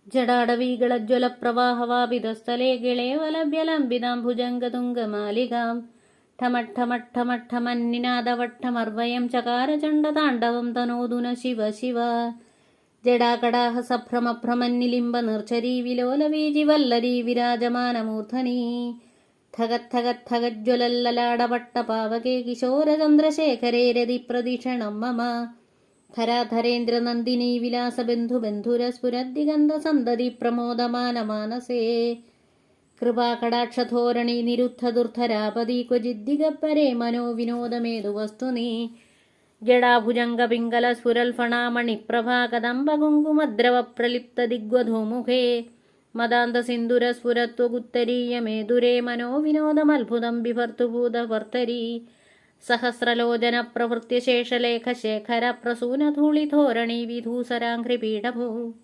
ജടാടവീകളജ്വലപ്രവാഹവാപിതസ്ഥലേ ഗിളേവലഭ്യലംബിതാംഭുജംഗതുംഗമാലികാം ഠമഠമഠമഠമന്നിനാദവട്ടമർവയം ചകാരചണ്ഡതാണ്ഡവം തനോതുന ശിവ ശിവ. ജടാകടാഹ സഭ്രമഭ്രമന്നിലിംബ നിർച്ചരീ വിലോലവീജി വല്ലരീ വിരാജമാനമൂർധനി ധഗദ്ധഗദ്ധഗജ്വലല്ലലാടപട്ടപാവകേ കിശോരചന്ദ്രശേഖരേ രതിപ്രദീക്ഷണം മമ. ധരാധരേന്ദ്രനന്ദിനീ വിലാസബന്ധുബന്ധുരസ്ഫുരദ്ദിഗന്ധസന്തതി പ്രമോദമാനമാനസേ കൃപാകടാക്ഷധോരണി നിരുദ്ധദുർധരാപദി ക്വചിദ്ദിഗപ്പരേ മനോവിനോദമേതു വസ്തുനി. ജടാഭുജംഗപിംഗലസ്ഫുരൽഫണാമണിപ്രഭാകദംബകുങ്കുമദ്രവപ്രലിപ്തദിഗ്വധൂമുഖേ മദാന്തസിന്ധുരസ്ഫുരത്വഗുത്തരീയമേതുരേ മനോവിനോദമത്ഭുതം ബിഭർത്തുഭൂതഭർത്തരീ. സഹസ്രലോചനപ്രവൃത്യശേഷലേഖശേഖര പ്രസൂനധൂളിധോരണീ വിധൂസരാഘ്രിപീഠഭൂ.